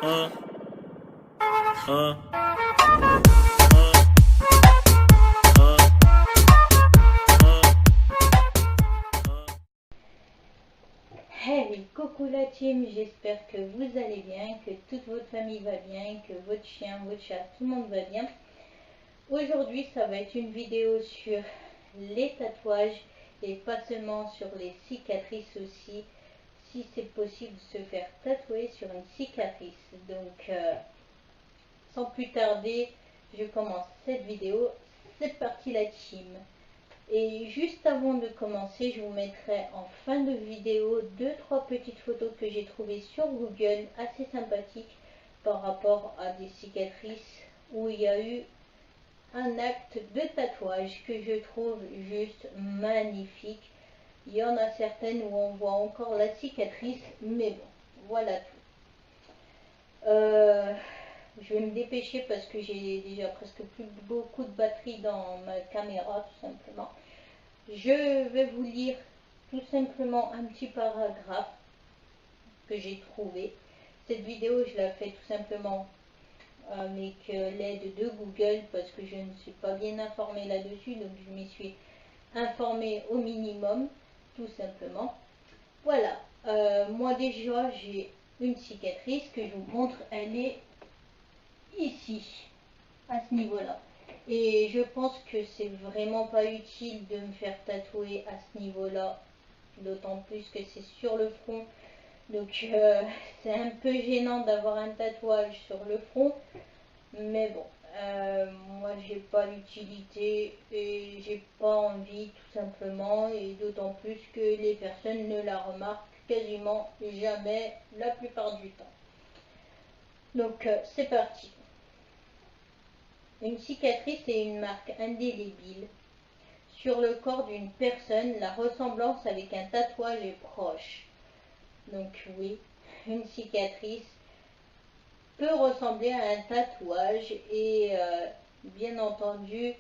Hey, coucou la team, j'espère que vous allez bien, que toute votre famille va bien, que votre chien, votre chat, tout le monde va bien. Aujourd'hui, ça va être une vidéo sur les tatouages et pas seulement sur les cicatrices aussi, si c'est possible de se faire tatouer sur une cicatrice. Donc, sans plus tarder, je commence cette vidéo. C'est parti la team. Et juste avant de commencer, je vous mettrai en fin de vidéo 2-3 petites photos que j'ai trouvées sur Google assez sympathiques par rapport à des cicatrices où il y a eu un acte de tatouage que je trouve juste magnifique. Il y en a certaines où on voit encore la cicatrice, mais bon, voilà tout. Je vais me dépêcher parce que j'ai déjà presque plus beaucoup de batterie dans ma caméra tout simplement. Je vais vous lire tout simplement un petit paragraphe que j'ai trouvé. Cette vidéo, je la fais tout simplement avec l'aide de Google parce que je ne suis pas bien informée là-dessus, donc je m'y suis informée au minimum, tout simplement. Voilà, moi déjà, j'ai une cicatrice que je vous montre, elle est ici, à ce niveau-là. Et je pense que c'est vraiment pas utile de me faire tatouer à ce niveau-là, d'autant plus que c'est sur le front. Donc c'est un peu gênant d'avoir un tatouage sur le front, mais bon, moi j'ai pas l'utilité et j'ai pas envie tout simplement, et d'autant plus que les personnes ne la remarquent quasiment jamais la plupart du temps. Donc c'est parti. Une cicatrice est une marque indélébile sur le corps d'une personne. La ressemblance avec un tatouage est proche. Donc oui, une cicatrice peut ressembler à un tatouage et bien entendu,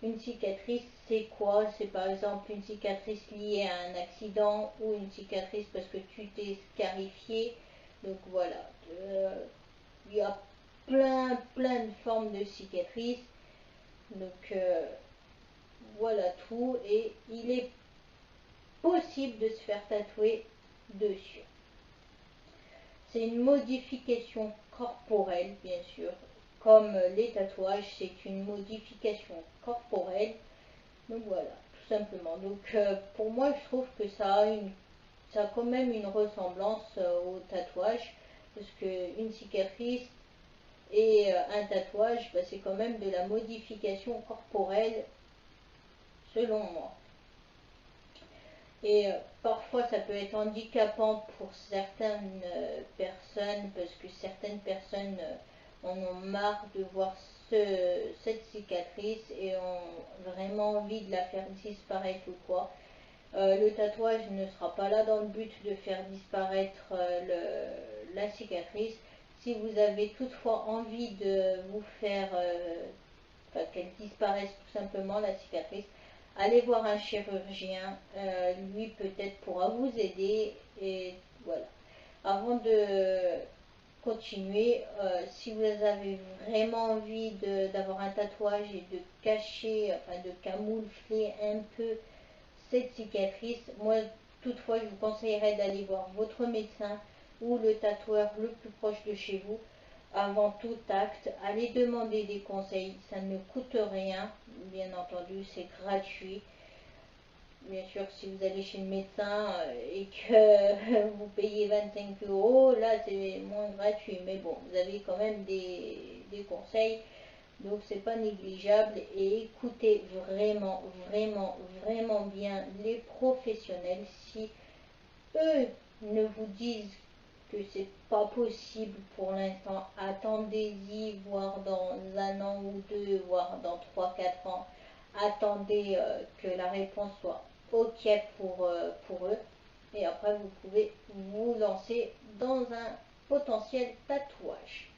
une cicatrice c'est quoi? C'est par exemple une cicatrice liée à un accident ou une cicatrice parce que tu t'es scarifié. Donc voilà, il y a plein de formes de cicatrices. Donc voilà tout, et il est possible de se faire tatouer dessus. C'est une modification corporelle, bien sûr, comme les tatouages, c'est une modification corporelle. Donc voilà, tout simplement. Donc pour moi, je trouve que ça a quand même une ressemblance au tatouage, parce qu'une cicatrice et un tatouage, bah, c'est quand même de la modification corporelle, selon moi. Et parfois ça peut être handicapant pour certaines personnes, parce que certaines personnes en ont marre de voir cette cicatrice et ont vraiment envie de la faire disparaître ou quoi. Le tatouage ne sera pas là dans le but de faire disparaître la cicatrice. Si vous avez toutefois envie de vous faire, qu'elle disparaisse tout simplement, la cicatrice, allez voir un chirurgien, lui peut-être pourra vous aider. Et voilà. Avant de continuer, si vous avez vraiment envie d'avoir un tatouage et de cacher, enfin de camoufler un peu cette cicatrice, moi toutefois je vous conseillerais d'aller voir votre médecin ou le tatoueur le plus proche de chez vous. Avant tout acte, allez demander des conseils, ça ne coûte rien, bien entendu, c'est gratuit. Bien sûr, si vous allez chez le médecin et que vous payez 25 €, là c'est moins gratuit, mais bon, vous avez quand même des conseils, donc c'est pas négligeable. Et écoutez vraiment bien les professionnels. Si eux ne vous disent que c'est pas possible pour l'instant, attendez-y, voire dans un an ou deux, voire dans 3-4 ans. Attendez que la réponse soit ok pour eux, et après vous pouvez vous lancer dans un potentiel tatouage.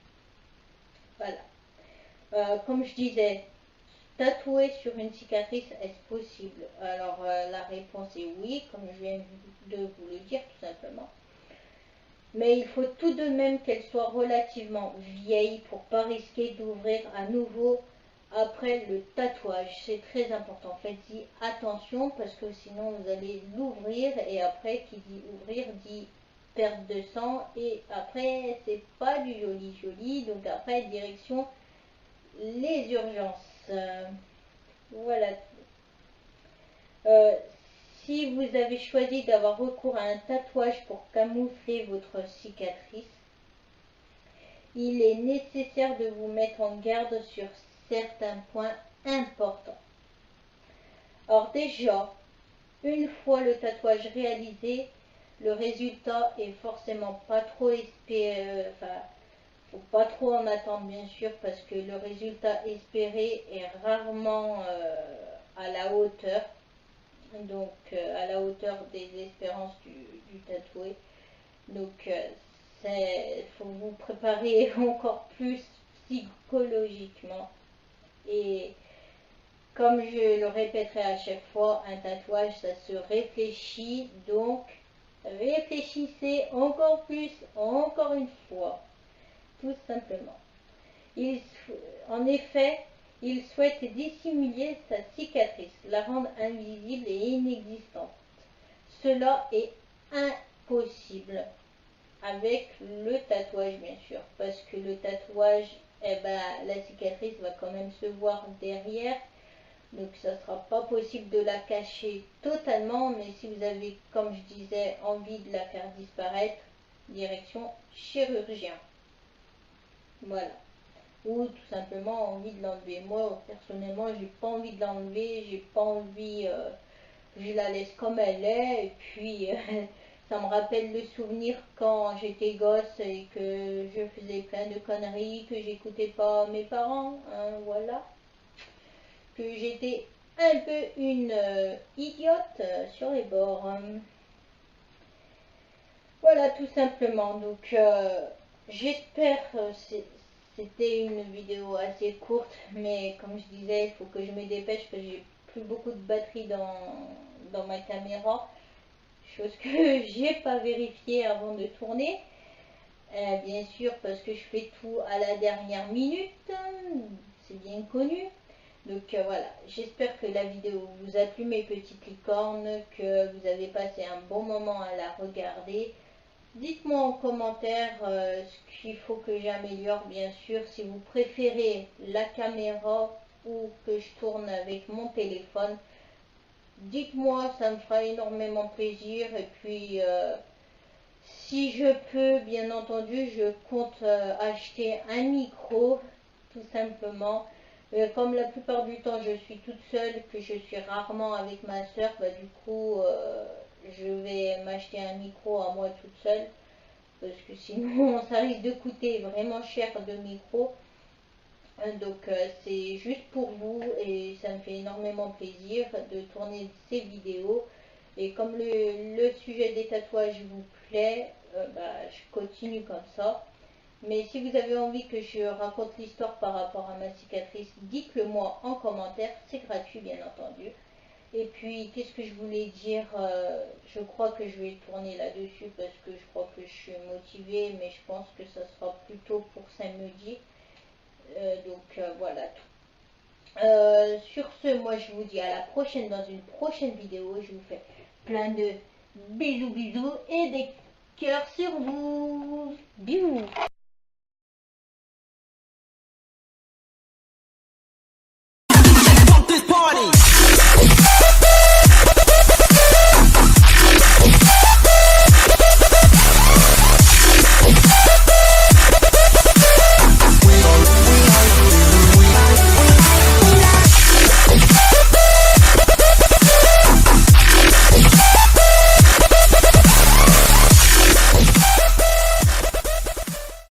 Voilà. Comme je disais, tatouer sur une cicatrice, est-ce possible? Alors la réponse est oui, comme je viens de vous le dire tout simplement. Mais il faut tout de même qu'elle soit relativement vieille pour pas risquer d'ouvrir à nouveau après le tatouage. C'est très important. Faites-y attention parce que sinon vous allez l'ouvrir et après qui dit ouvrir dit perte de sang et après c'est pas du joli. Donc après direction les urgences. Voilà. Euh, Si vous avez choisi d'avoir recours à un tatouage pour camoufler votre cicatrice, il est nécessaire de vous mettre en garde sur certains points importants. Or déjà, une fois le tatouage réalisé, le résultat est forcément pas trop espéré, faut pas trop en attendre bien sûr parce que le résultat espéré est rarement à la hauteur, donc à la hauteur des espérances du tatoué. Donc il faut vous préparer encore plus psychologiquement. Et comme je le répéterai à chaque fois, un tatouage ça se réfléchit, donc réfléchissez encore plus, encore une fois, tout simplement. En effet, il souhaite dissimuler sa cicatrice, la rendre invisible et inexistante. Cela est impossible avec le tatouage bien sûr, parce que le tatouage, eh ben, la cicatrice va quand même se voir derrière, donc ça sera pas possible de la cacher totalement, mais si vous avez, comme je disais, envie de la faire disparaître, direction chirurgien. Voilà. Ou tout simplement envie de l'enlever. Moi personnellement j'ai pas envie de l'enlever, j'ai pas envie, je la laisse comme elle est, et puis ça me rappelle le souvenir quand j'étais gosse et que je faisais plein de conneries, que j'écoutais pas mes parents, hein, voilà, que j'étais un peu une idiote sur les bords, hein. Voilà tout simplement. Donc j'espère c'était une vidéo assez courte, mais comme je disais, il faut que je me dépêche parce que j'ai plus beaucoup de batterie dans ma caméra, chose que j'ai pas vérifiée avant de tourner. Bien sûr parce que je fais tout à la dernière minute, c'est bien connu. Donc voilà, j'espère que la vidéo vous a plu mes petites licornes, que vous avez passé un bon moment à la regarder. Dites-moi en commentaire ce qu'il faut que j'améliore, bien sûr, si vous préférez la caméra ou que je tourne avec mon téléphone. Dites-moi, ça me fera énormément plaisir. Et puis, si je peux, bien entendu, je compte acheter un micro, tout simplement. Comme la plupart du temps, je suis toute seule, que je suis rarement avec ma soeur, bah, du coup, je vais m'acheter un micro à moi toute seule parce que sinon ça risque de coûter vraiment cher de micro. Donc c'est juste pour vous et ça me fait énormément plaisir de tourner ces vidéos. Et comme le sujet des tatouages vous plaît, bah, je continue comme ça. Mais si vous avez envie que je raconte l'histoire par rapport à ma cicatrice, dites-le moi en commentaire, c'est gratuit bien entendu. Et puis, qu'est-ce que je voulais dire, je crois que je vais tourner là-dessus parce que je crois que je suis motivée, mais je pense que ça sera plutôt pour samedi. Voilà. Sur ce, moi je vous dis à la prochaine dans une prochaine vidéo. Je vous fais plein de bisous et des cœurs sur vous. Bisous.